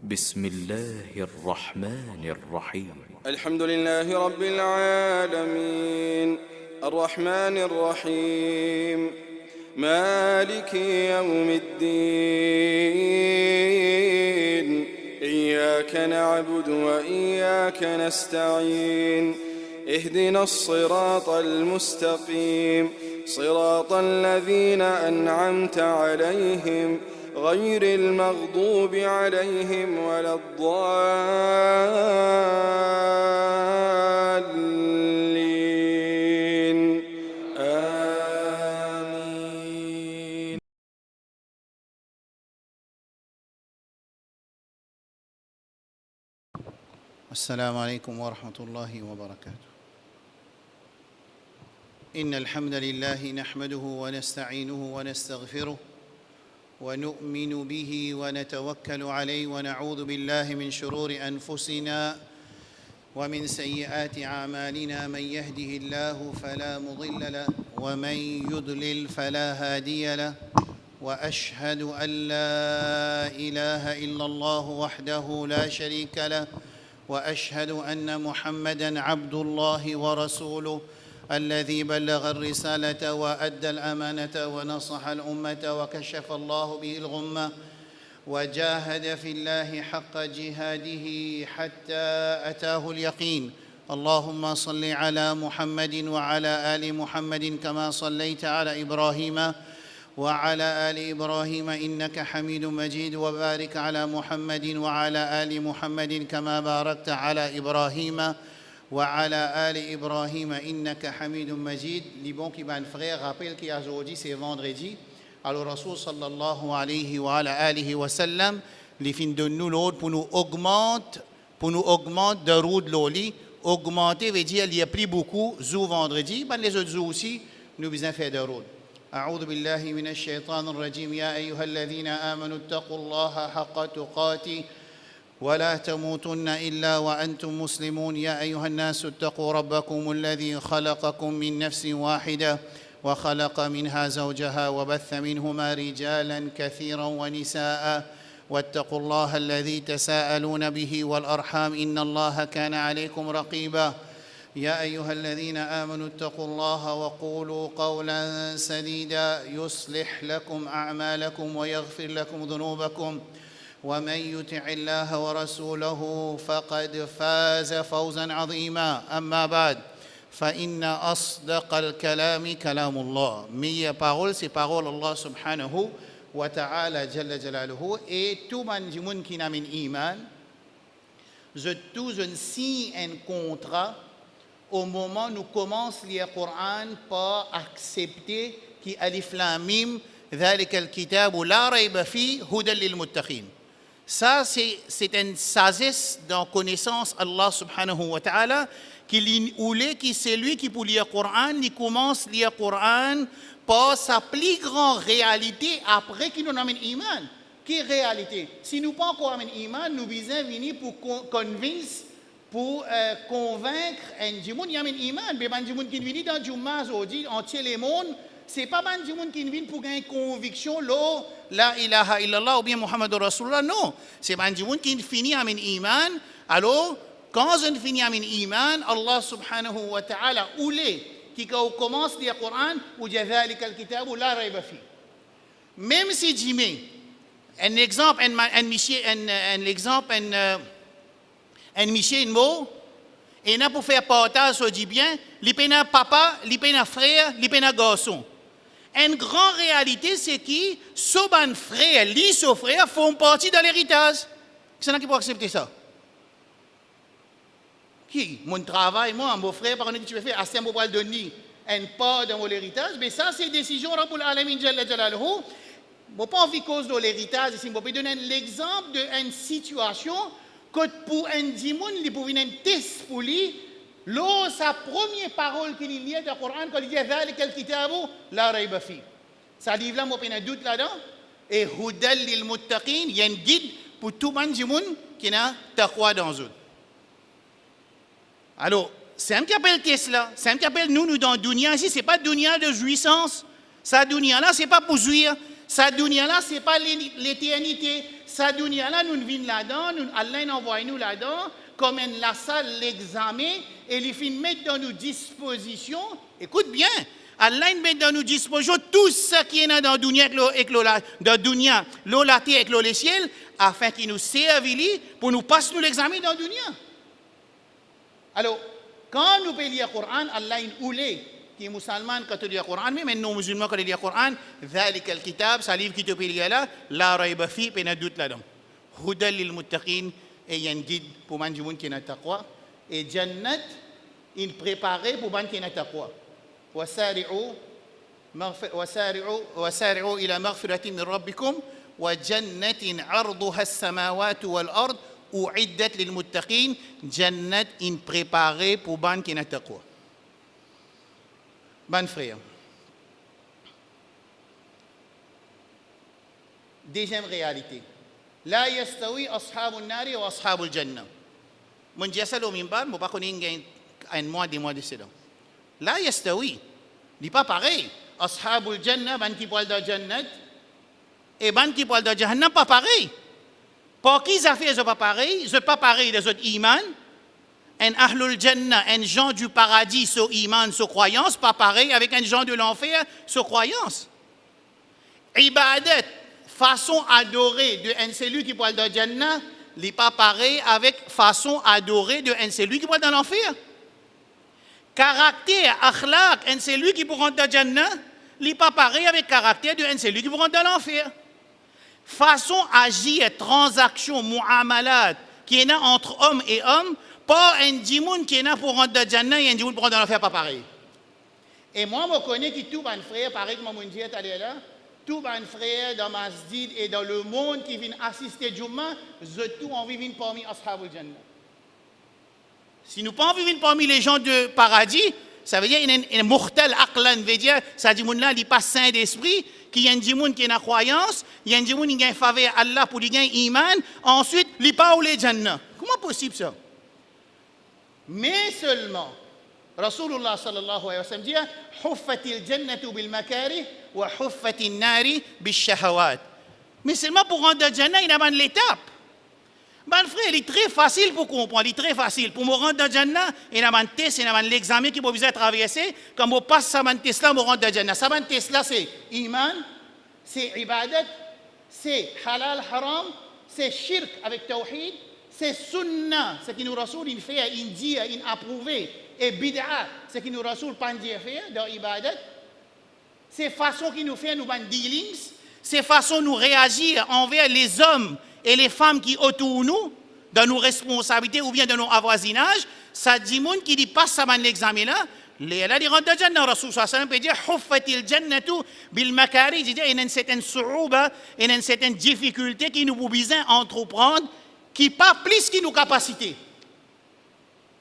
بسم الله الرحمن الرحيم الحمد لله رب العالمين الرحمن الرحيم مالك يوم الدين إياك نعبد وإياك نستعين اهدنا الصراط المستقيم صراط الذين أنعمت عليهم غير المغضوب عليهم ولا الضالين آمين. السلام عليكم ورحمة الله وبركاته. إن الحمد لله نحمده ونستعينه ونستغفره ونؤمن به ونتوكل عليه ونعوذ بالله من شرور أنفسنا ومن سيئات أعمالنا. من يهده الله فلا مضل له ومن يضلل فلا هادي له، وأشهد أن لا إله إلا الله وحده لا شريك له، وأشهد أن محمدًا عبد الله ورسوله الذي بلغ الرسالة وأدى الأمانة ونصح الأمة وكشف الله به الغمة وجاهد في الله حق جهاده حتى أتاه اليقين. اللهم صل على محمد وعلى آل محمد كما صليت على إبراهيم وعلى آل إبراهيم إنك حميد مجيد، وبارك على محمد وعلى آل محمد كما باركت على إبراهيم وعلى آل إبراهيم إنك حميد مجيد. Les bons qui ban frères rappellent qu'aujourd'hui c'est vendredi. Alors Rasoul sallallahu alayhi wa alihi wa sallam les fins de nous l'autre pour nous augmente de route l'oli. Augmenter veut dire il y a pris beaucoup zou vendredi, ben les autres jours aussi nous besoin faire de route. أعوذ بالله من الشيطان الرجيم. يا أيها الذين آمنوا اتقوا الله حق تقاته ولا تموتن إلا وأنتم مسلمون. يا أيها الناس اتقوا ربكم الذي خلقكم من نفس واحدة وخلق منها زوجها وبث منهما رجالا كثيرا ونساء واتقوا الله الذي تساءلون به والأرحام إن الله كان عليكم رقيبا. يا أيها الذين آمنوا اتقوا الله وقولوا قولا سديدا يصلح لكم أعمالكم ويغفر لكم ذنوبكم ومن يطع الله ورسوله فقد فاز فوزا عظيما. أما بعد فإن أصدق الكلام كلام الله. Meilleure parole c'est parole Allah subhanahu wa ta'ala jalla jalaluhu. Et tout monde qui n'a pas iman, je signe un contrat au moment où nous commençons à lire le Coran par accepter qui alif lam mim ذلك الكتاب لا ريب فيه هدى للمتقين. Ça, c'est une sagesse dans connaissance Allah subhanahu wa ta'ala qui c'est lui qui pour lire le Coran, il commence à lire le Coran par sa plus grande réalité après qu'il nous amène iman. Quelle réalité? Si nous pas encore amène iman, nous besoin venir pour convaincre, pour convaincre un monde qui amène iman. Mais un monde qui vient dans Jumma aujourd'hui, entier le monde, c'est pas un monde qui vient pour gagner conviction, la ilaha illallah ou bien Muhammad Rasulullah, non. C'est un monde qui finit avec iman. Alors, quand on finit avec iman, Allah subhanahu wa ta'ala, ou qui commence à lire le Coran, ou ذلك الكتاب لا ريب فيه. Même si Jimmy, un exemple, un monsieur, un mot, et n'a pour faire partage, ça dit bien, il peut un papa, il peut un frère, il peut un garçon. Une grande réalité, c'est que ce frère, ce frère font partie de l'héritage. Qui est-ce qui peut accepter ça? Qui? Mon travail, moi, mon frère, par exemple, tu veux faire, à ce moment-là, donner une part de mon héritage, mais ça, c'est décision Rabbul Alamin Jalla Jalaluhu. Je n'ai pas envie cause de l'héritage, je peux donner l'exemple d'une situation que pour un dimon, il peut venir un test pour lui. Sa première parole qu'il lit dans le Coran, quand il dit ذلك الكتاب لا ريب فيه. Ça livre là, moi, pas de doute là-dedans. Et هدى للمتقين, il y a un guide pour tout le monde qui a taqwa dans eux. Alors, c'est un qui appelle Tesla, c'est un qui appelle nous dans le dunya ici, ce n'est pas dunya de jouissance. Sa dunya là, ce n'est pas pour jouir. Sa dunya là, ce n'est pas l'éternité. Sa dunya là, nous venons là-dedans, Allah envoie nous là-dedans, comme la salle, l'examen, et il fait mettre dans nos dispositions, écoute bien, Allah met dans nos dispositions tout ce qui est dans la dunya avec la terre avec le ciel, afin qu'il nous serve pour nous passer l'examen dans la dunya. Alors, quand nous pouvons lire le Coran, Allah nous oulé, qui est musulman quand tu lis le Coran, mais nous musulmans quand tu lis le Coran, ذلك الكتاب, c'est un livre qui te peut lire là, la rayba fi, puis il y a doute là-dedans. Hudal lil muttaqin, et il y a un guide pour les gens qui ont taqwa, et Jannat, il préparé pour les gens qui ont taqwa. وسارعوا إلى مغفرة من ربكم وجنة عرضها السماوات والأرض أعدت للمتقين جنة إن préparée pour les gens qui ont taqwa. Bon frère. Deuxième réalité. لا يستوي أصحاب النار وأصحاب الجنة. من جسلوا من بعد مباقونين un mois, 2 mois de cela. لا يستوي. n'est pas pareil. أصحاب الجنة ban qui parle de Jannat et ban qui parle de Jahannam pas pareil. Pour qui ça fait pas pareil? C'est pas pareil des autres iman. Un ahlul jannah, un gens du paradis, so iman, so croyance, pas pareil avec un gens de l'enfer, so croyance. Ibadat, façon adorée de un celui qui parle de jannah, n'est pas pareil avec façon adorée de un celui qui parle dans l'enfer. Caractère, akhlaq, un celui qui pourra dans jannah, n'est pas pareil avec caractère de un celui qui pourra dans l'enfer. Façon agir, transaction, muamalat, qui est là entre hommes et hommes, pas un djimoun qui est là pour rentrer dans Jannah et un djimoun pour rentrer dans l'enfer, pas pareil. Et moi, je connais que tout un frère, pareil que mon Dieu est allé là, tout un frère dans Masjid et dans le monde qui vient assister Jumma, je tout envie de venir parmi Ashabul Jannah. Si nous pas envie de venir parmi les gens de paradis, ça veut dire qu'il y a un mortel aqlan, veut dire, ça dit là, il n'est pas saint d'esprit, qu'il y a un djimoun qui a une croyance, il y a un djimoun qui a une faveur à Allah pour qu'il ait iman, ensuite, il n'est pas au Jannah. Comment possible ça? Mais seulement, Rasulullah sallallahu alayhi wa sallam dit Huffatil jannatu bil makari wa huffatin nari bil shahawat. Mais seulement pour rentrer dans le Jannah, il y a l'étape. Ben frère, il est très facile pour comprendre, il est très facile. Pour me rendre dans le Jannah, il y a un test, il y a l'examen qui peut vous traverser. Quand on passe ce test là, on rentre dans le Jannah. Ce test là, c'est iman, c'est ibadat, c'est halal haram, c'est shirk avec tawhid. C'est sunnah, ce qui nous rasoul il fait, il dit, il approuvé. Et bid'a, ce qui nous rasoul pas dit faire dans ibadat. C'est façon qui nous fait nous ban dealings, c'est façon nous réagir envers les hommes et les femmes qui autour nous, dans nos responsabilités ou bien dans nos avoisinages. Ça dit moun qui dit pas ça ban l'examen là. Les là ils rentrent dans Jannah. Rasoul sallallahu alayhi wa sallam peut dire huffatil jannatu bil makari, il y a une certaine sourouba, une certaine difficulté qui nous oblige à entreprendre. Qui pas plus que nos capacités.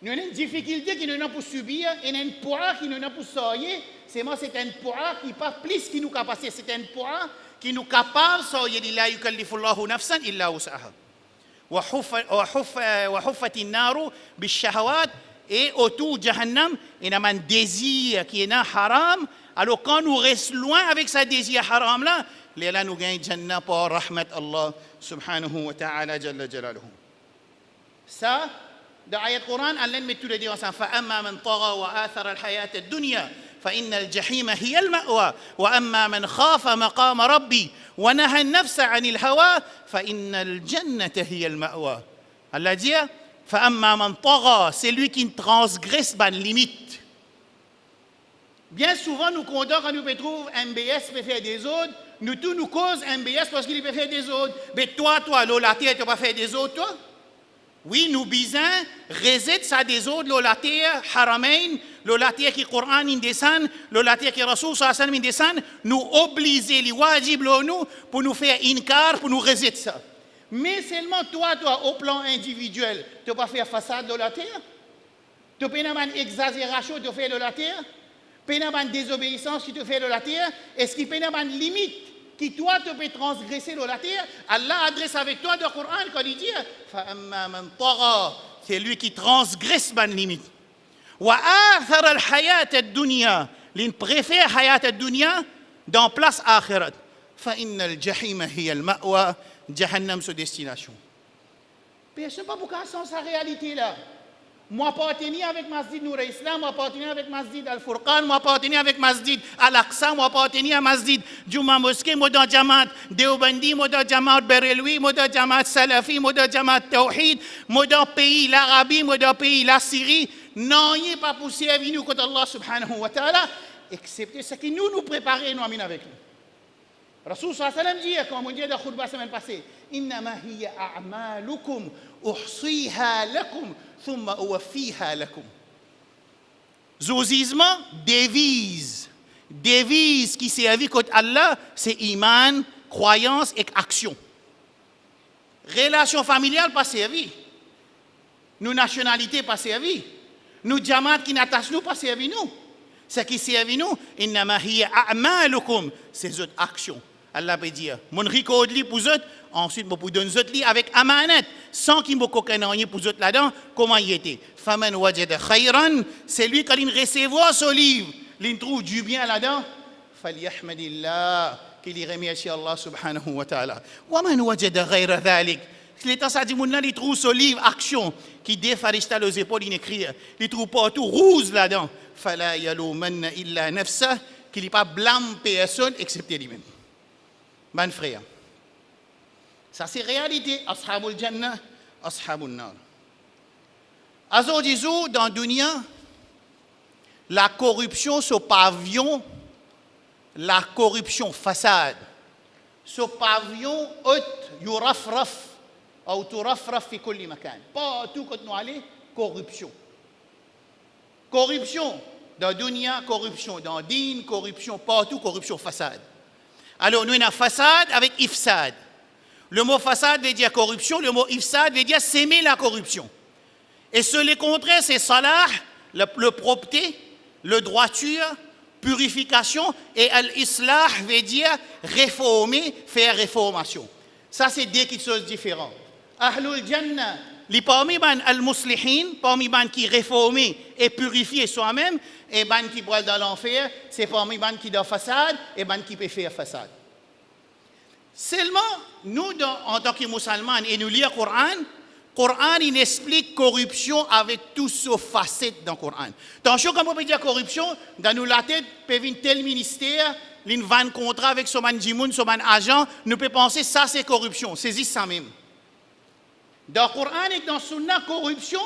Nous avons une difficulté qui nous avons pour subir et un poids qui nous avons pour sortir. C'est un poids qui pas plus que nos capacités. C'est un poids qui nous capable de sortir. La yukallifullahu nafsan illa wus'aha. Wa huffatin naru bishahawat. Et autour de Jahannam, il y a un désir qui est haram. Alors quand nous restons loin avec ce désir haram là, là nous gagnons Jannah par rahmat Allah subhanahu wa ta'ala jalla jalaluhu. Ça, dans l'ayat Coran, Allah met tous les deux ensemble. فَأَمَّا مَنْ طَغَى وَآثَرَ الْحَيَاةَ الدُّنْيا فَإِنَّ الْجَحِيمَ هِيَ الْمَأْوَى وَأَمَّا مَنْ خَافَ مَقَامَ رَبِّي وَنَهَى النَّفْسَ عَنِ الْهَوَى فَإِنَّ الْجَنَّةَ هِيَ الْمَأْوَى. Allah dit فَأَمَّا مَنْ طَغَى, c'est lui qui transgresse ban limite. Bien souvent, nous comptons quand nous trouvons un MBS peut faire des autres, nous tous nous causons un MBS parce qu'il peut faire des autres. Mais toi, la terre, tu ne peux pas faire des autres, toi? Oui, nous bisons, résident ça des autres, la terre, haramain, la terre qui Coran in descend, la terre qui Rasul sallallahu alayhi wa descend, nous obliger les wajib nous pour nous faire inkar, pour nous résider ça. Mais seulement toi, au plan individuel, tu ne peux pas faire façade de la terre? Tu ne peux pas faire exagération de faire de la terre? Tu ne peux pas faire désobéissance qui te fait de la terre? Est-ce qu'il peut y avoir une limite qui toi te peut transgresser de la terre? Allah adresse avec toi le Coran quand il dit فَأَمَّا مَنْ طَغَى, c'est lui qui transgresse la limite. وَآثَرَ الْحَيَاةَ الدُّنْيَا, il préfère hayat ad-dunya dans place akhirat. فَإِنَّ الْجَحِيمَ هِيَ الْمَأْوَى, Jahannam sa destination. Personne ne peut pas sans sa réalité là. Moi, appartenir avec Masjid Nour Islam, moi, appartenir avec Masjid Al-Furqan, moi, appartenir avec Masjid Al-Aqsa, moi, appartenir à Masjid Juma Mosquée, moi, dans Jamaat Deobandi, moi, dans Jamaat Berelwi, moi, dans Jamaat Salafi, moi, dans Jamaat Tawhid, moi, dans le pays l'Arabie, moi, dans le pays la Syrie. Non, il n'est pas poussé à venir contre Allah subhanahu wa ta'ala, excepté ce que nous préparons, nous, amis, avec nous. Rasul sallallahu alayhi wa sallam dit, comme on dit dans la khutbah la semaine passée, Innama hiya a'malukum uhsiha lakum thumma uwaffiha lakum. Zozisme, devise qui servit contre Allah, c'est iman, croyance et action. Relation familiale pas servi. Nous nationalité pas servi. Nous jamaat qui n'attachent nous pas servi nous. Ce qui servi nous, innama hiya a'malukum, c'est autres actions. Allah peut dire, mon record li pour autres, ensuite je vous donne autres li avec amanat, sans qu'il me coquine pour autres là-dedans, comment il était. Faman wajada khayran, c'est lui qui a recevoir ce livre, il trouve du bien là-dedans, falyahmadillah, qu'il y remercie Allah subhanahu wa ta'ala. Wa man wajada ghayra dhalik, l'état ça dit mon là il trouve ce livre action qui défarista les épaules il écrit, il trouve partout rouge là-dedans, fala yalumanna illa nafsa, qu'il n'y pas blâme personne excepté lui-même. Mon frère, ça c'est réalité. Ashabul Jannah, Ashabul Nar. Aujourd'hui, dans la dunya, la corruption ce pavillon, la corruption façade, ce pavillon haute, yurafraf, ou turafraf fi kulli makan. Partout quand nous allons, corruption. Corruption dans la dunya, corruption dans le din, corruption partout, corruption façade. Alors, nous avons une façade avec ifsad. Le mot façade veut dire corruption, le mot ifsad veut dire s'aimer la corruption. Et ce les contraires, c'est salah, le propreté, le droiture, purification, et al-islah veut dire réformer, faire réformation. Ça, c'est deux choses différentes. Ahlul Jannah, les parmi ban al-muslihin, parmi ban qui réformer et purifier soi-même, et ban qui boit dans l'enfer, c'est parmi ban qui dans façade et ban qui peut faire façade. Seulement, nous, en tant que musulmans, et nous lisons le Coran, il explique corruption avec toutes ces facettes dans le Coran. Tant que on peut dire corruption, dans nous la tête, peut venir tel ministère, il va un contrat avec son djimoun, son agent, nous peut penser ça c'est corruption, c'est ça même. Dans le Coran et dans le Sunna, corruption,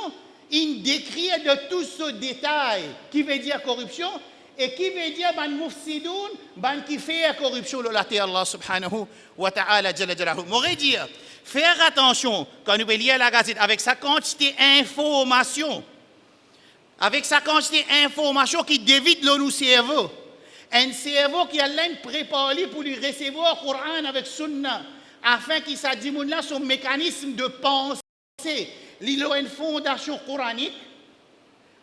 il décrit de tous ce détail qui veut dire corruption et qui veut dire ban mufsidoun, ban qui fait la corruption le laté Allah subhanahu wa ta'ala jalla jalaluhu. M'aurait dire faire attention quand nous lisons la gazette avec sa quantité d'informations, qui dévite le cerveau. Un cerveau qui a l'air préparé pour lui recevoir le Coran avec Sunna, afin qu'il s'adimone là son mécanisme de pensée. Il a une fondation coranique,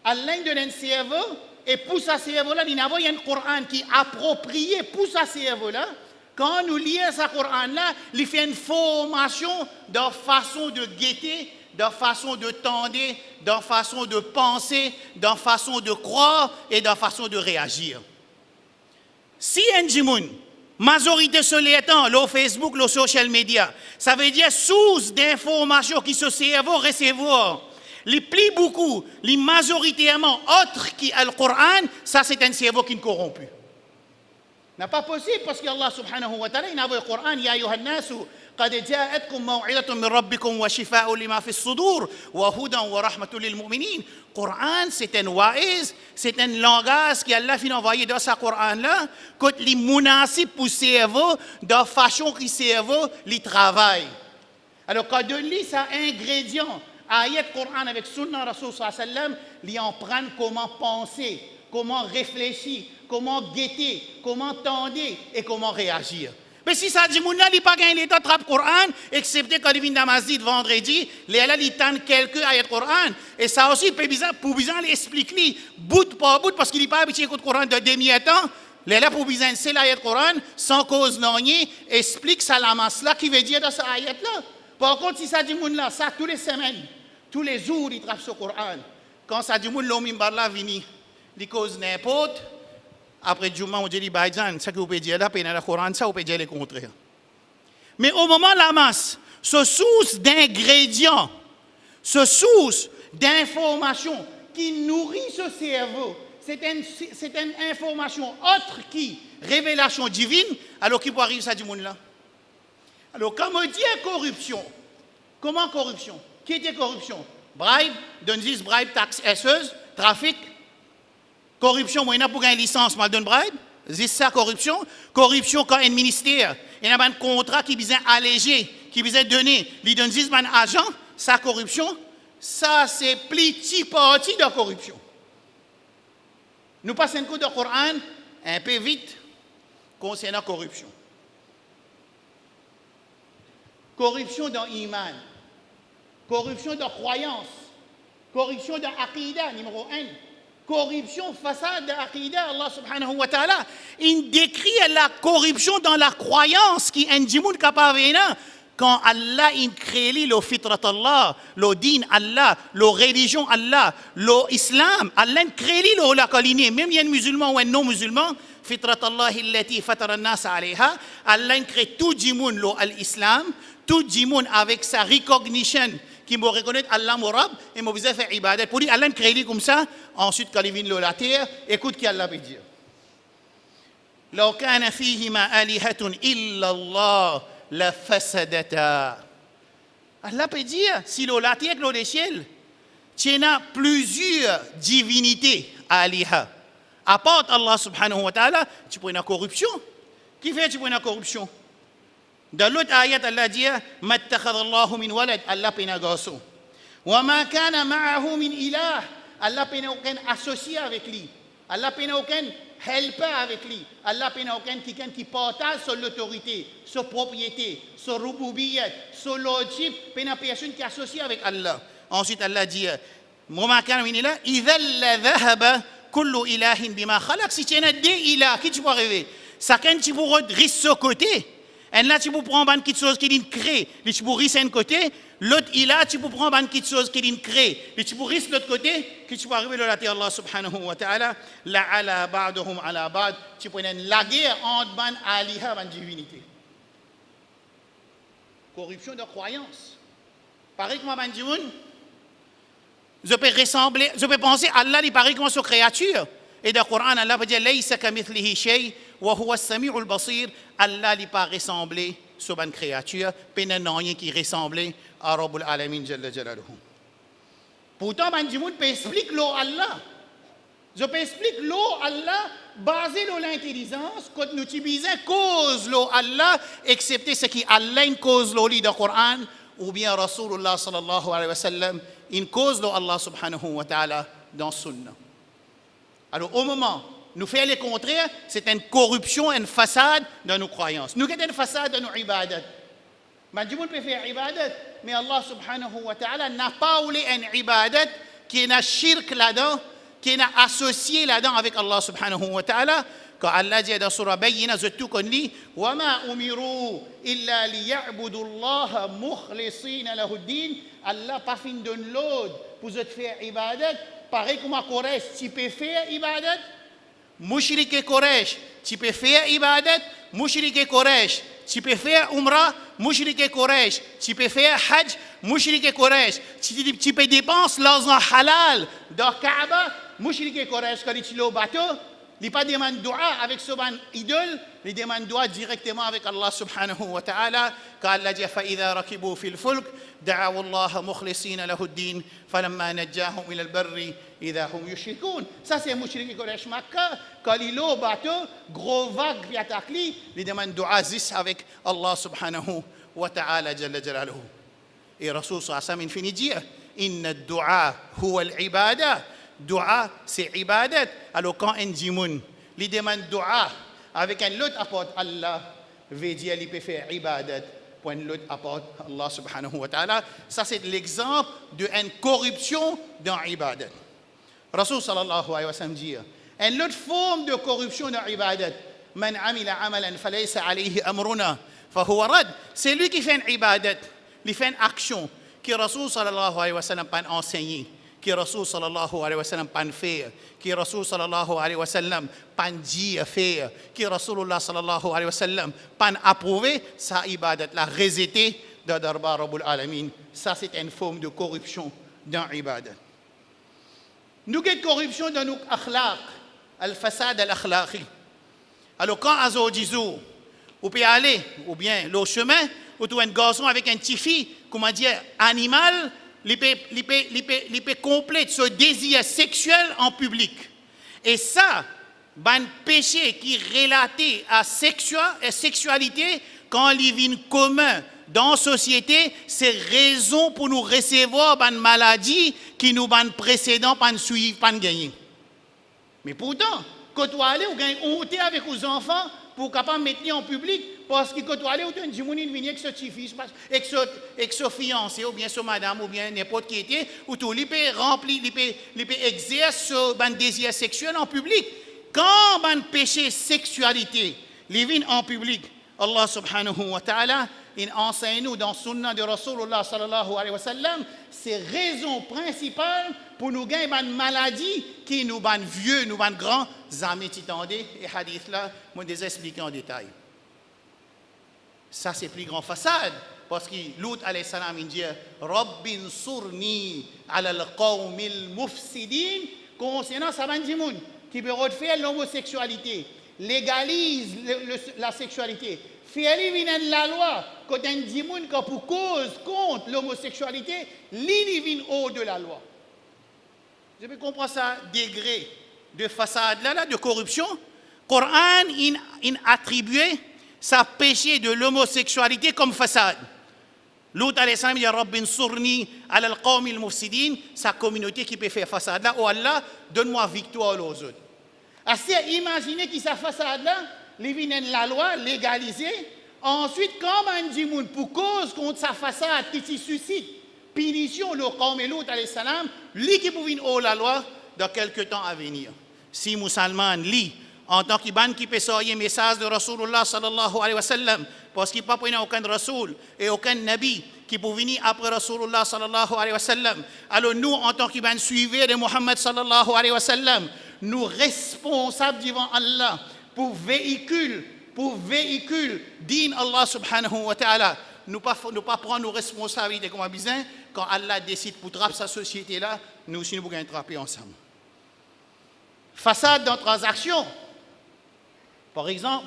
à l'intérieur de notre cerveau, et pour ce cerveau-là, il y a un Coran qui est approprié pour ce cerveau-là. Quand nous lisons ce Coran-là, il fait une formation de façon de guetter, de façon de tendre, de façon de penser, de façon de croire et de façon de réagir. Si un djimoun, majorité sur les temps, le Facebook, le social media, ça veut dire source d'informations qui se cerveau recevoir. Les plis beaucoup, les majoritairement autres qui ont le Coran, ça c'est un cerveau qui est corrompu. Ce n'est pas possible parce que Allah subhanahu wa ta'ala, il a le Coran, Ya ayyuhan nasu, قد جاءتكم موعظة من ربكم وشفاء لما في الصدور وهدى ورحمة للمؤمنين. Coran, c'est un waïz, c'est un langage qui Allah a envoyé dans ce Coran-là, que les munasib pour cerveau, de façon qui cerveau, les travail. Alors, quand on lit ça ingrédient, ayat Coran avec Sunna Rasul sallallahu alayhi wa sallam, ils en prennent comment penser, comment réfléchir, comment guetter, comment tendre et comment réagir. Mais si ça dit, il n'y a pas gagné l'état de trappe Coran, excepté quand il vient dans la masjid vendredi, il tente quelques ayats de Coran. Et ça aussi, pour bien l'expliquer, bout par bout, parce qu'il n'est pas habitué à Coran de demi-temps, là, pour bien c'est l'ayat de Coran, sans cause non, explique ça la masse là, qui veut dire dans cette ayat-là. Par contre, si ça dit, ça, tous les semaines, tous les jours, il trappe ce Coran. Quand ça dit, l'homme là, vini, il cause n'importe. Après Juma, on dit Baïdjan, ça que vous pouvez dire là, le Coran, ça vous pouvez dire le contraire. Mais au moment la masse, ce source d'ingrédients, ce source d'informations qui nourrit ce cerveau, c'est une information autre qui révélation divine, alors qui peut arriver ça du monde là. Alors quand on dit corruption, comment corruption? Qui était corruption? Bribe, donne-dis bribe, taxe esseuse, trafic. Corruption, moi, il y a pour gagner une licence, mal donne bribe. C'est ça, corruption. Corruption, quand un ministère, il y a un contrat qui vient alléger, qui vient donner, il donne 10 agents, ça, corruption. Ça, c'est petit parti de corruption. Nous passons un coup de Coran un peu vite concernant corruption. Corruption dans l'iman, corruption dans croyance, corruption dans l'aqidah, numéro 1. Corruption façade de l'aqidah, Allah subhanahu wa ta'ala. Il décrit la corruption dans la croyance qui est un capable quand Allah il crée le fitrat Allah, le din Allah, la religion Allah, l'islam, Allah crée la colline, même il y a un musulman ou un non musulman, fitrat Allah illati fatara an-nas alayha, Allah crée tout le monde l'islam, tout le monde avec sa recognition qui me reconnaît Allah Mourab et me faisait faire ibadat. Pour dire Allah crée comme ça, ensuite quand il vient la terre, écoute ce qu'Allah veut dire. لو كان فيهما آلهة إلا الله لفسدتا. Allah peut dire, si la terre et le ciel, tu as plusieurs divinités aliha. À part Allah subhanahu wa ta'ala, tu prends une corruption. Qui fait tu prends une corruption? Dans l'autre ayat, Allah dit, ما اتخذ الله من ولد, Allah peut une garçon. وما كان معه من إله, Allah peut aucun associé avec lui. Allah peut aucun helper avec lui. Allah peut aucun qui partage sur l'autorité, sur propriété, sur rububiyyat, sur lordship, peut une personne qui est associée avec Allah. Ensuite, Allah dit, وما كان من إله, إذا لذهب كل إله بما خلق. Si tu as deux ilahs, qui tu peux arriver? Chacun tu peux rester sur côté. Et là, tu peux prendre une petite chose qui est créée, tu peux rester d'un côté. L'autre, tu peux prendre une petite chose qui est créée, tu peux rester de l'autre côté, que tu peux arriver à la terre Allah subhanahu wa ta'ala, la ala ba'duhum ala ba'd, tu peux la guerre entre ban aliha ban divinité. Corruption de croyance. Pareil comme ban divinité, je peux ressembler, je peux penser Allah il pareil comme sa créature. Et dans le Coran, Allah peut dire laysa kamithlihi shay wa huwa as-sami'ul basir. Allah n'est pas ressemblé sur une créature, pénal rien qui ressemblait à Rabbul Alamin Jalla Jalaluhu. Pourtant, Banjimoun peut expliquer l'eau Allah. Je peux expliquer l'eau Allah basé sur l'intelligence, quand nous utilisons cause l'eau Allah, excepté ce qui Allah une cause l'eau dans le Coran, ou bien Rasulullah sallallahu alayhi wa sallam, une cause l'eau Allah subhanahu wa ta'ala dans Sunnah. Alors, au moment nous faisons le contraire, c'est une corruption, une façade dans nos croyances. Nous avons une façade dans nos ibadat. Tout peut faire ibadat, mais Allah subhanahu wa ta'ala n'a pas voulu une ibadat qui est un shirk là-dedans, qui est associé là-dedans avec Allah subhanahu wa ta'ala. Quand Allah dit dans Surah Bayyina, je tout connais, وَمَا أُمِرُوا إِلَّا لِيَعْبُدُوا اللَّهَ مُخْلِصِينَ لَهُ الدِّينَ. Allah pas fin de l'ordre pour te faire ibadat. Pareil comme à Quraysh, tu peux faire ibadat. Mushrik Quraysh, tu peux faire ibadat. Mushrik Quraysh, tu peux faire umrah. Mushrik Quraysh, tu peux faire hajj. Mushrik Quraysh, tu peux dépenser l'argent halal dans Kaaba. Mushrik Quraysh, quand tu es au bateau, il pas demande dua avec son idole, il demande dua directement avec Allah subhanahu wa ta'ala. Quand Allah dit فَإِذَا رَكِبُوا فِي الْفُلْكِ دعوا الله مخلصين له الدين فلما نجاهم إلى البر إذا هم يشركون. Ça c'est Mushrik Quraysh Makkah. Quand il est au bateau, gros vague qui attaque lui, il demande dua juste avec Allah subhanahu wa ta'ala jalla jalaluhu. Et Rasul sallallahu alayhi wa sallam finit dire inna ad-du'a huwa al-ibada. Dua c'est ibadat. Alors quand un djimoun lui demande dua avec un autre apporte Allah, veut dire il peut faire ibadat. Pour un autre apporte Allah subhanahu wa ta'ala. Ça c'est l'exemple d'une corruption dans ibadat. Rasul sallallahu alayhi wa sallam dit une autre forme de corruption dans ibadat. Man amila amalan falaysa alayhi amruna fahuwa rad. C'est lui qui fait une ibadat, il fait une action que Rasul sallallahu alayhi wa sallam pas enseigné, que qui Rasul sallallahu alayhi wa sallam pan fait, qui Rasul sallallahu alayhi wa sallam pan dit faire, qui Rasulullah sallallahu alayhi wa sallam pan approuvé, ça ibadat la rejeté de darbar Rabbul Alamin. Ça c'est une forme de corruption dans ibadat. Nous avons corruption dans nos akhlaq, al-fasad al-akhlaqi. Alors quand Azo disou, vous pouvez aller, ou bien le chemin, ou tout un garçon avec un petit fille, comment dire, animal, il peut compléter ce désir sexuel en public. Et ça, un péché qui est relaté à sexualité, quand il vient commun dans la société, c'est raison pour nous recevoir une maladie qui nous ban précédent, pas suivre, pas gagner. Mais pourtant, quand tu allez, vous avez honte avec vos enfants pour capable mettre en public, parce que quand tu allez, vous avez dit, vous venez avec ce petit fils, avec ce fiancé, ou bien ce madame, ou bien n'importe qui était, ou tout, il peut remplir, il peut exercer ce désir sexuel en public. Quand un péché sexualité, il vient en public, Allah subhanahu wa ta'ala, il enseigne nous dans le sunnah de Rasulullah sallallahu alayhi wa sallam, c'est raison principale pour nous gagner une maladie qui nous ban vieux, nous ban grands amis titandés. Et hadith là, moi les expliquer en détail. Ça c'est plus grand façade parce que Lut alayhi salam il dit Rabbin surni ala al-qawmil mufsidin concernant ça ban dimoun qui peut refaire l'homosexualité, légalise la sexualité. Fais-le la loi, quand un dimoun pour cause contre l'homosexualité, l'il vient haut de la loi. Je peux comprendre ça, degré de façade là, de corruption. Coran, il attribué sa péché de l'homosexualité comme façade. L'autre alayhi salam dit Rabbin surni ala al-qawmi al-mufsidin, sa communauté qui peut faire façade là, oh Allah, donne-moi victoire aux autres. Assez imaginez qui sa façade là, les vient la loi légalisée. Ensuite, quand un dimoun pour cause contre sa façade qui suscite punition le qawm et l'autre alayhi salam, lui qui pouvait haut la loi dans quelques temps à venir. Si musulman lit en tant qu'Iban qui peut sortir un message de Rasulullah sallallahu alayhi wa sallam, parce qu'il n'y a pas aucun Rasoul et aucun Nabi qui peut venir après Rasulullah sallallahu alayhi wa sallam. Alors nous, en tant qu'Iban suivants de Muhammad sallallahu alayhi wa sallam, nous responsables devant Allah pour véhicule din Allah subhanahu wa ta'ala. Nous ne pas prendre nos responsabilités comme besoin quand Allah décide pour trapper sa société là, nous aussi nous pouvons trapper ensemble. Façade dans transaction. Par exemple,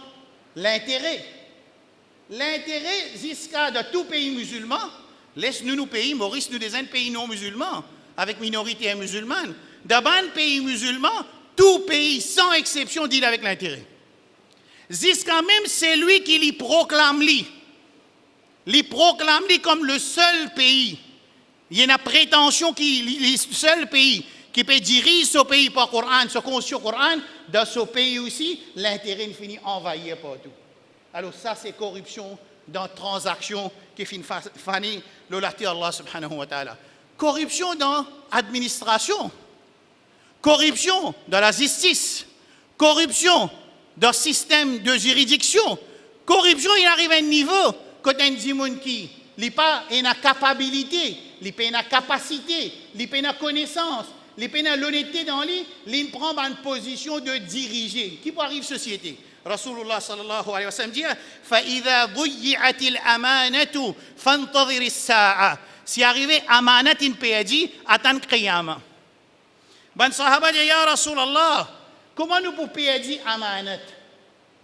l'intérêt jusqu'à de tout pays musulman, laisse-nous nos pays, Maurice nous des un pays non musulmans, avec minorité musulmane. Dans un pays musulman, tout pays sans exception deal avec l'intérêt. Jusqu'à même celui qui l'y proclame comme le seul pays. Il y a une prétention qu'il est le seul pays qui peut diriger ce pays par le Coran, ce conscient Coran, dans ce pays aussi, l'intérêt finit envahir partout. Alors ça, c'est corruption dans transaction qui finit fanny le lati Allah subhanahu wa ta'ala. Corruption dans l'administration, corruption dans la justice, corruption dans le système de juridiction. Corruption, il arrive à un niveau quand un dimoun qui n'a pas une capacité, il n'a pas une capacité, il n'a pas une connaissance, il n'a pas une honnêteté dans lui, il prend une position de diriger. Qui peut arriver à la société? Rasulullah sallallahu alayhi wa sallam dit فَإِذَا ضُيِّعَتِ الْأَمَانَةُ فَانْتَظِرِ السَّاعَةِ. Si arrivé amanat in péadi, attend qiyama. Ben sahaba dit ya Rasulallah, comment nous pouvons dire amanat,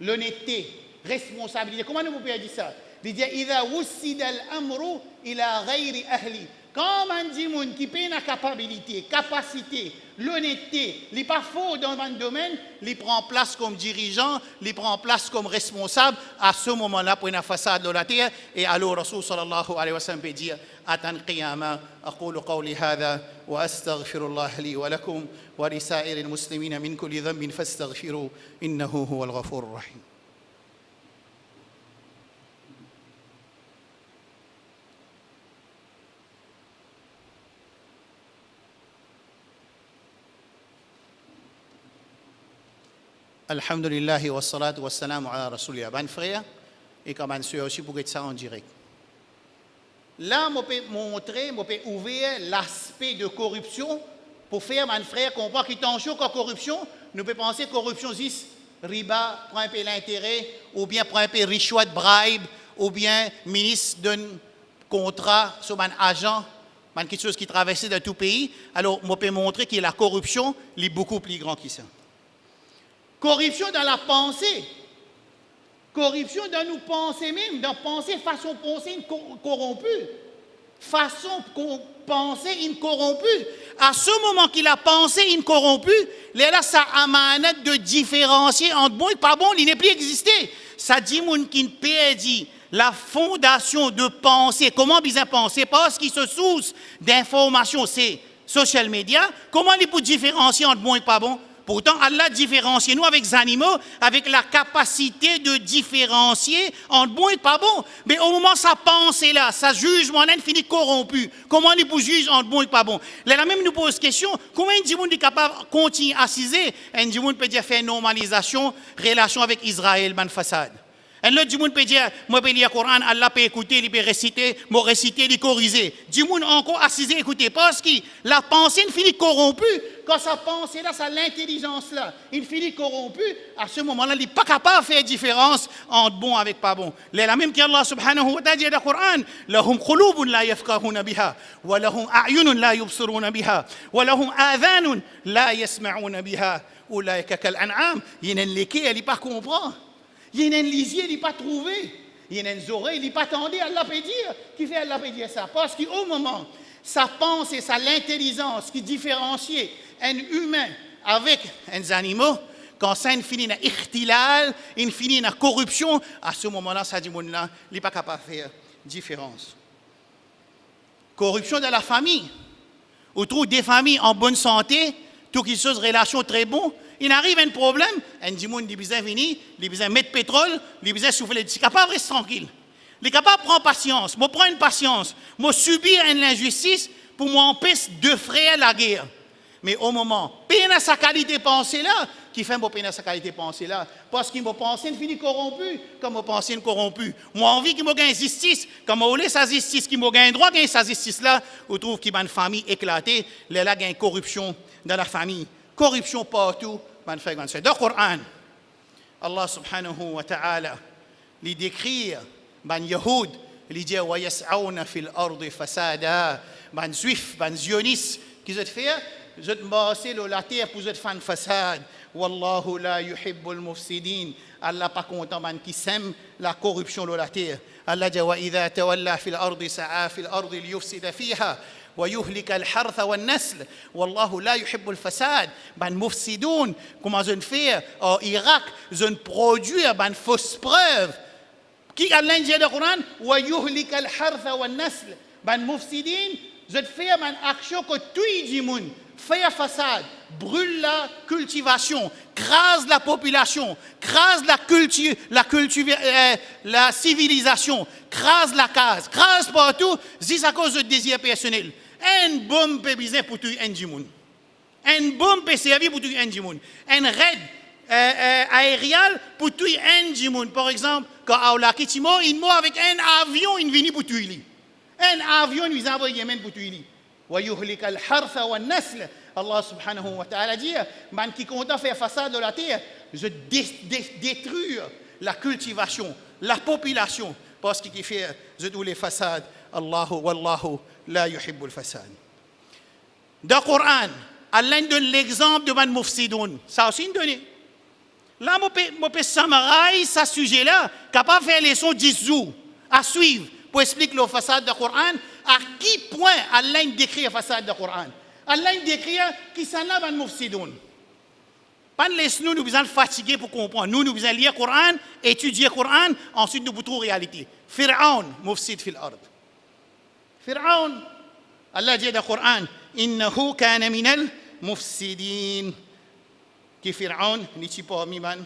l'honnêteté, responsabilité, comment nous pouvons dire ça? Il dit إِذَا وُسِّدَ الْأَمْرُ إِلَى غَيْرِ أَهْلِ. Quand on dit qui a une capacité, l'honnêteté, il n'est pas faux dans un domaine, il prend place comme dirigeant, il prend place comme responsable, à ce moment-là, pour une façade de la terre. Et alors, Rasul sallallahu alayhi wa sallam peut dire Atan qiyama, aqulu qawli hadha, wa astaghfirullah li wa lakum, wa li sa'iri al-muslimina min kulli dhanbin fastaghfiru, innahu huwa al-ghafur rahim. Alhamdulillah wa salatu wa salam ala rasulillah. Ben frère, et comme un soeur aussi pour être ça en direct. Là, je peux montrer, je peux ouvrir l'aspect de corruption pour faire, mon frère, comprendre qu'il est en chaud qu'en corruption, nous pouvons penser corruption, juste riba, prend un peu l'intérêt, ou bien prend un peu richouat de bribe, ou bien ministre donne contrat sur un agent, quelque chose qui traversait dans tout pays. Alors, je peux montrer que la corruption est beaucoup plus grande que ça. Corruption dans la pensée. Corruption dans nos pensées même, dans penser, façon de penser corrompue. Façon de penser corrompue. À ce moment qu'il a pensé corrompue, là, ça amène de différencier entre bon et pas bon, il n'est plus existé. Ça dit qu'il perdit la fondation de pensée. Comment bien penser? Parce qu'il se source d'informations, c'est social media. Comment il peut différencier entre bon et pas bon? Pourtant, Allah différencie nous avec les animaux, avec la capacité de différencier entre bon et pas bon. Mais au moment où ça pense là, ça jugement là, finit corrompu. Comment il peut juger entre bon et pas bon? Là même nous pose question, comment un monde est capable de continuer à assiser? Un monde peut dire faire normalisation, relation avec Israël, ban façade. Un autre monde peut dire, moi peux lire le Coran, Allah peut écouter, il peut réciter, moi réciter, il corriger. Du monde encore assisé, écouter, parce que la pensée finit corrompue. Quand sa pensée là, ça l'intelligence là, il finit corrompu. À ce moment-là, il n'est pas capable de faire différence entre bon avec pas bon. La même qu'Allah subhanahu wa ta'ala dit dans le Coran, lahum qulubun la yafqahuna biha, wa lahum a'yunun la yubsiruna biha, wa lahum adhanun la yasma'una biha, ulaika kal an'am. Il y a un lesquels elle n'est pas comprend. Il y a un lisier, il n'est pas trouvé. Il y a un oreille, il n'est pas tendu. Allah peut dire. Qui fait Allah peut dire ça? Parce qu'au moment, sa pensée, sa l'intelligence qui différencie un humain avec un animal, quand ça finit dans ikhtilal, il finit dans corruption, à ce moment-là, ça dit il n'est pas capable de faire différence. Corruption dans la famille. On trouve des familles en bonne santé, toutes les choses, relations très bonnes. Il arrive un problème, un dimoun il besoin venir, il besoin mettre pétrole, il besoin souffler, il est capable de rester tranquille. Il est capable de prendre patience, moi prendre une patience, moi subir une injustice pour m'empêcher de frère la guerre. Mais au moment, peine sa qualité de pensée là, qui fait mon peine sa qualité de pensée là, parce qu'il m'a pensé il finit corrompu, comme mon pensée corrompu. Moi envie qu'il m'a gagne justice, comme moi voulais sa justice, qu'il m'a gagne droit gagner sa justice là, on trouve qu'il y a une famille éclatée, là il y a une corruption dans la famille. Corruption partout, dans le Coran, Allah subhanahu wa ta'ala, il décrit, les Yahoud, il dit, wa yas'auna fil ardi fasada, les Juifs, les Zionistes, qui ont fait, ils ont massé la terre pour faire une façade. Wallahu la yuhibbul mufsidin. Allah pas content qui sème la corruption de la terre. Allah dit, wa idha tawalla fil ardi sa'a fil ardi liyufsida fiha. ويهلك الحرث والنسل والله لا يحب الفساد ban mufsidoun comment je fais en Irak je produis ban fausse preuve qui Allah dit dans le Coran ويهلك الحرث والنسل ban mufsidin je fais ban action que tout dit moun fait façade brûle la cultivation crase la population crase la civilisation crase la case crase partout c'est à cause de désir personnel. Un bombe peut biser pour tout un djimoun. Un bombe peut servir pour tout un djimoun. Un raid aérien pour tout un djimoun. Par exemple, quand Aoula Kitimo, il mort avec un avion, il vient pour tout lui. Un avion, il vient au Yémen pour tout lui. وَيُهْلِكَ الْحَرْثَ وَالنَّسْلَ Allah subhanahu wa ta'ala dit, man qui compte faire façade de la terre, je détruire la cultivation, la population, parce qu'il fait je tous les façades. Allahu wallahu la yuhibbul fasad. Dans le Coran, Allah donne l'exemple de man mufsidoun. Ça aussi donne. Là, je peux summariser ce sujet-là, capable de faire les leçons 10 jours à suivre pour expliquer la façade du Coran, à qui point Allah décrit la façade du Coran. Allah décrit qui s'en a man mufsidoun. Pas laisse-nous nous besoin fatiguer pour comprendre. Nous besoin lire le Coran, étudier le Coran, ensuite nous trouver la réalité. Fir'aun mufsid fil ard. Fir'aun, Allah dit dans le Coran, innahu kana minal mufsidin. Qui Fir'aun, n'est-il pas miman,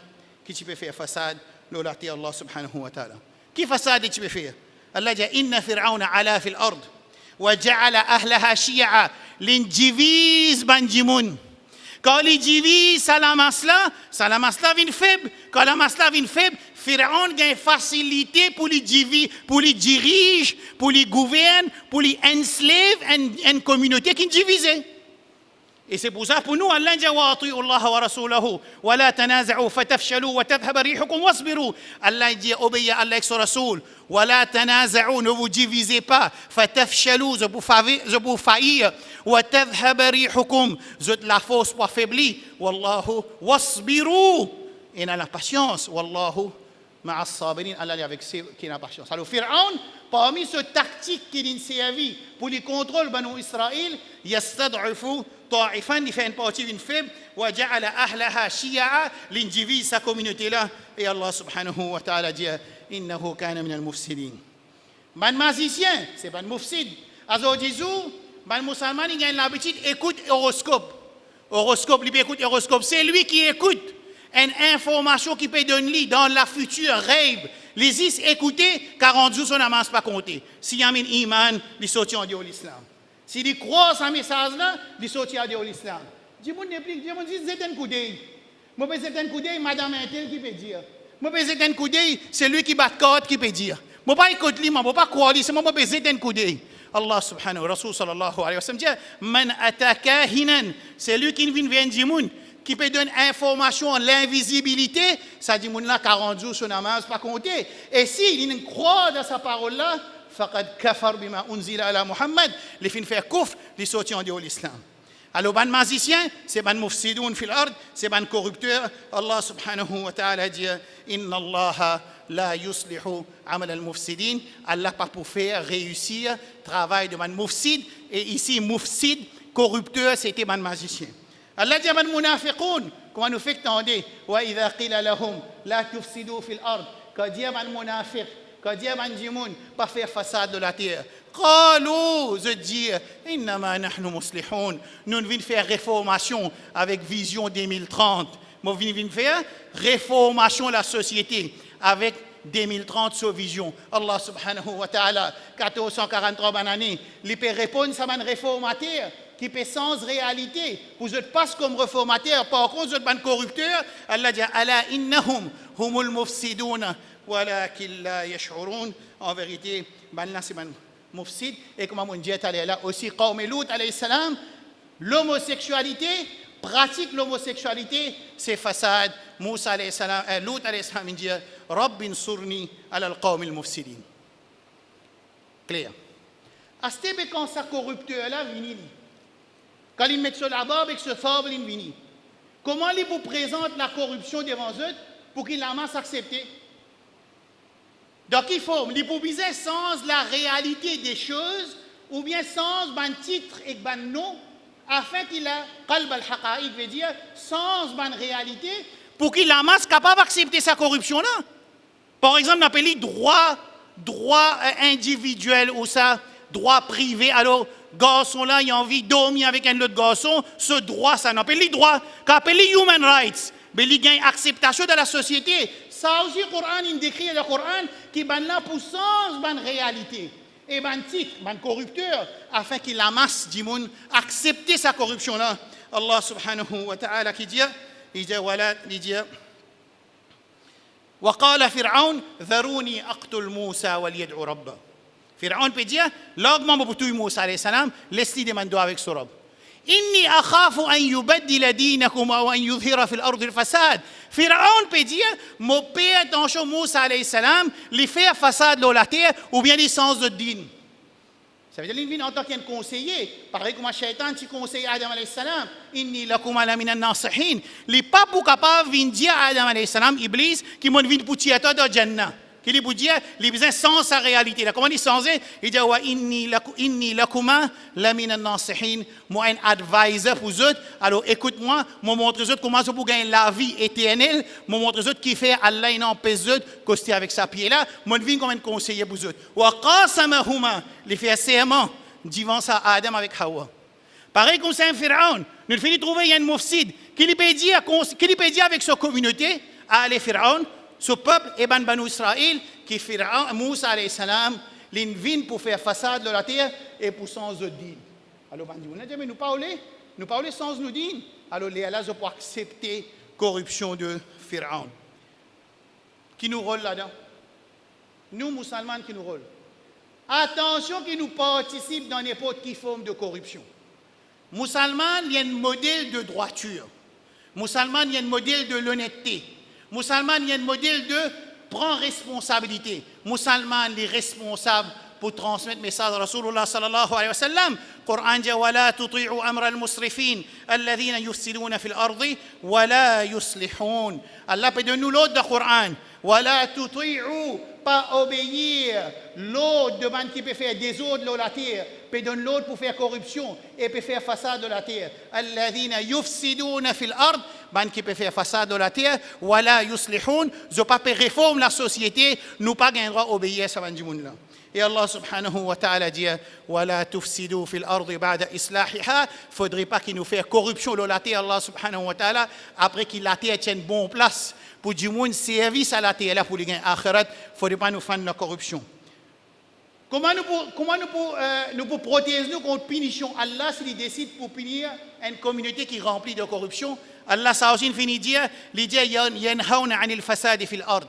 qui peut faire façade, l'autre Allah subhanahu wa ta'ala. Qui façade tu peux faire? Allah dit, inna Fir'aun ala fil ard, wa ja'ala ahlaha shi'a, l'indivise banjimoun. Quand il divise Salamasla vient faible. Quand la masla vient faible, Pharaon a une facilité pour les diriger, pour les gouverner, pour les enslave une communauté qui est divisée. Et c'est pour ça, pour nous, Allah dit wa ati'u Allah wa rasulahu wa la tanaza'u fatafshalu wa tadhhab rihukum wasbiru. Allah dit obéissez à Allah et son Rasoul. Wa la tanaza'u, ne vous divisez pas. Fatafshalu, je vous faillir. Wa tadhhab rihukum, la force pour affaiblir. Wallahu wasbiru. Et dans la patience. Wallahu ma'a sabirin. Allah est avec ceux qui ont la patience. Alors, Pharaon, parmi ce tactique qu'il a servi pour les contrôles Banu Israël, yastad'ifu طائفا il fait une partie d'une faible وجعل أهلها شيعا l'indivise sa communauté là et Allah subhanahu wa ta'ala dit إنه كان من المفسدين. Man magicien, c'est pas un mufsid. Aujourd'hui, man musulman il a l'habitude écoute horoscope. Horoscope, il écoute horoscope, c'est lui qui écoute une information qui peut donner dans la future rêve. Les is écouter 40 jours son namaz pas compter. Si y a un iman, il sortit en dehors de l'islam. Si il croit ce message-là, il sortit en dehors de l'islam. Dis-moi, c'est un coup d'œil. Moi, c'est un coup d'œil, madame Intel qui peut dire. Moi, c'est un coup d'œil, c'est lui qui bat corde qui peut dire. Moi, pas écouter lui, moi, pas croire lui, c'est moi, c'est un coup d'œil. Allah subhanahu wa Rasul sallallahu alayhi wa sallam dit, man ataka hinan, c'est lui qui vient dire qui peut donner information, l'invisibilité, ça dit là 40 jours sur namaz pas compter. Et s'il croit dans sa parole là, faqad kafar bima unzila ala Muhammad, les fins faire kufr, les sortir en dehors de l'islam. Alors ban magicien, c'est ban mufsidoun fil ard, c'est ban corrupteur. Allah subhanahu wa ta'ala dit inna Allah la yuslihu amal al mufsidin. Allah pas pour faire réussir travail de ban mufsid et ici mufsid corrupteur c'était ban magicien. Allah dit man munafiqun, comment nous fait entendre wa idha qila lahum la tufsidu fil ard, quand dit man munafiq, quand dit man jimoun pas faire façade de la terre. Qalu, je dis innama nahnu muslihun, nous venons faire réformation avec vision 2030. Nous venons faire réformation de la société avec 2030 sur vision. Allah subhanahu wa ta'ala 1443 années, il peut répondre ça man réformateur qui peut sans réalité. Vous êtes pas comme réformateur, par contre vous êtes un corrupteur. Allah dit ala innahum humul mufsiduna walakin la yash'urun. En vérité, ben là c'est un mufsid. Et comme on dit là aussi Qawm Lut alayhi salam, l'homosexualité, pratique l'homosexualité, c'est façade. Moussa alayhi salam, Lut alayhi salam dit Rabbin surni ala al-qawm al-mufsidin. Clair. À ce temps quand ça corrupteur là vient quand il met sur la barbe et que ce fable il vient. Comment il vous présente la corruption devant eux pour qu'il la masse accepter? Donc il faut, il vous biser sans la réalité des choses ou bien sans un titre et un nom afin qu'il a qalb al-haqa'iq veut dire sans une réalité pour qu'il la masse capable d'accepter sa corruption là. Par exemple, on appelle droit individuel ou ça droit privé. Alors garçon là, il a envie de dormir avec un autre garçon, ce droit, ça n'appelle les droits, qu'appelle les human rights, mais il y a une acceptation de la société. Ça aussi, le Coran, il décrit le Coran qui est là pour sens de réalité. Et ben titre, ben corrupteur, afin qu'il amasse du monde, accepter sa corruption là. Allah subhanahu wa ta'ala qui dit, il dit, وقال فرعون ذروني أقتل موسى وليدعو ربه. Pharaon peut dire, l'ogment boutoui Moussa alayhi salam, laisse-lui demander avec son robe. Inni akhafu an yubaddila dinakum wa an yudhira fil ardi al-fasad. Pharaon peut dire, mon père attention Moussa alayhi salam, lui faire façade dans la terre ou bien les sens de din. Ça veut dire qu'il vient en tant qu'un conseiller, pareil comme un shaitan qui conseille Adam alayhi salam, inni lakum ala minan nasihin. Il pas pour capable de dire à Adam alayhi salam, Iblis, qui m'ont venu pour tirer dans Jannah. Qui dit pour dire, il besoin sans sa réalité. Comment il sans il dit wa inni lakuma la minan nasihin, moi un advisor pour eux. Alors écoute-moi, moi montre eux comment ça pour gagner la vie éternelle, moi montre eux qui fait Allah il empêche eux coster avec sa pied là, moi je viens comme un conseiller pour eux. Wa qasamahuma, il fait serment devant ça Adam avec Hawa. Pareil comme c'est un Pharaon, nous finit trouver un mufsid qui lui peut dire avec sa communauté, allez Pharaon ce peuple, Ibn Banu Israël, qui fait Moussa alayhi salam, l'invite pour faire façade de la terre et pour sans din. Alors, on a dit, mais nous parlons sans nous din. Alors, les Allah pour accepter corruption de Pharaon. Qui nous rôle là-dedans? Nous, musulmans, qui nous rôle. Attention, qui nous participent dans n'importe quelle forme de corruption. Musulman, il y a un modèle de droiture. Musulman, il y a un modèle de l'honnêteté. Musulman, il y a un modèle de prendre responsabilité. Musulman, il est responsable pour transmettre le message de Rasulullah sallallahu alayhi wa sallam. Coran dit ولا تطيعوا أمر المسرفين الذين يفسدون في الأرض ولا يصلحون. Allah peut donner l'autre du Coran. ولا تطيعوا, pas obéir l'autre demande qui peut faire des autres dans la terre, peut donner l'autre pour faire corruption et peut faire façade de la terre. الذين يفسدون في الأرض, ban qui peut faire façade de la terre, ولا يصلحون, je pas peut réformer la société, nous pas gain droit obéir à ce monde là. Et Allah subhanahu wa ta'ala dit وَلَا تُفْسِدُوا فِي الْأَرْضِ بَعْدَ إِصْلَاحِهَا. Faudrait pas qu'il nous fasse corruption dans la terre, Allah subhanahu wa ta'ala, après qu'il la terre tienne bonne place pour du monde service à la terre là pour les gains akhirat. Faudrait pas nous faire de la corruption. Comment nous pouvons protéger nous contre punition? Allah, s'il décide pour punir une communauté qui est remplie de corruption, Allah ça aussi finit dire, il dit يَنْهَوْنَ عَنِ الْفَسَادِ فِي الْأَرْضِ.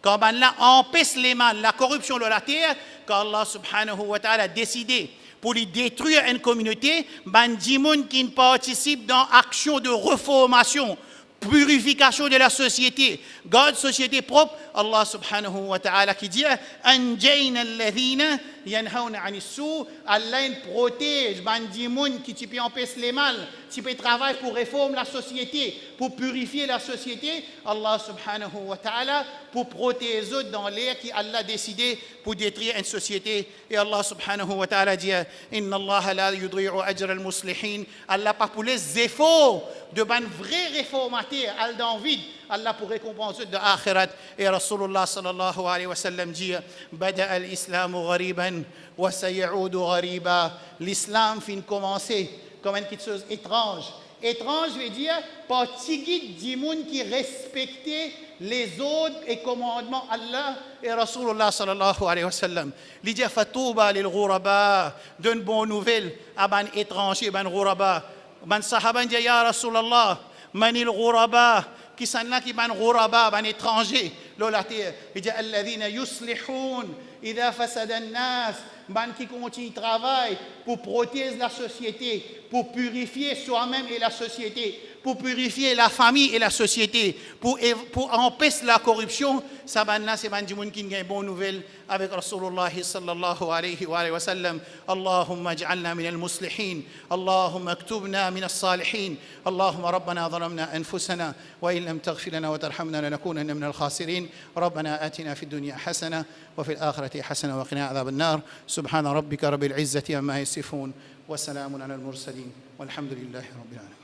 Quand Allah empêche les mal, la corruption de la terre, quand Allah subhanahu wa ta'ala a décidé pour lui détruire une communauté, ben dimoun qui participe dans l'action de reformation, purification de la société, garde société propre, Allah subhanahu wa ta'ala qui dit anjayna alladhina yanhauna 'anis su', Allah protège ben dimoun qui peut empêcher les mal, qui peut travailler pour réformer la société, pour purifier la société, Allah subhanahu wa ta'ala pour protéger dans l'air qui Allah a décidé pour détruire une société. Et Allah subhanahu wa ta'ala dit inna Allah la yudri'u ajra al-muslihin. Allah pas pour les efforts de ban vrais réformateurs al dans vide, Allah pour récompenser de akhirat. Et Rasulullah sallallahu alayhi wa sallam dit bada al-islam ghariban wa sayaudu ghariba. L'islam fin commencer comme une petite chose étrange. Étrange veut dire partie du monde qui respectait les ordres et commandements Allah et Rasulullah sallallahu alayhi wa sallam. Il dit fatouba lil ghuraba, donne bonne nouvelle à ban étranger, ban ghuraba. Ban sahaba dit ya Rasulullah, manil ghuraba, qui sont là qui ban ghuraba, ban étranger, la terre. Il dit alladhina yuslihun idha fasada an-nas, ban qui continue travail pour protéger la société, pour purifier soi-même et la société, pour purifier la famille et la société, pour empêcher la corruption. Ça là c'est ban du monde qui a une bonne nouvelle avec Rasulullah sallallahu alayhi wa sallam. Allahumma ij'alna min al-muslihin, Allahumma aktubna min as-salihin, Allahumma rabbana zalamna anfusana wa in lam taghfir lana wa tarhamna lanakunanna min al-khasirin. ربنا آتنا في الدنيا حسنة وفي الآخرة حسنة وقنا عذاب النار. سبحان ربك رب العزة عما يصفون وسلام على المرسلين والحمد لله رب العالمين.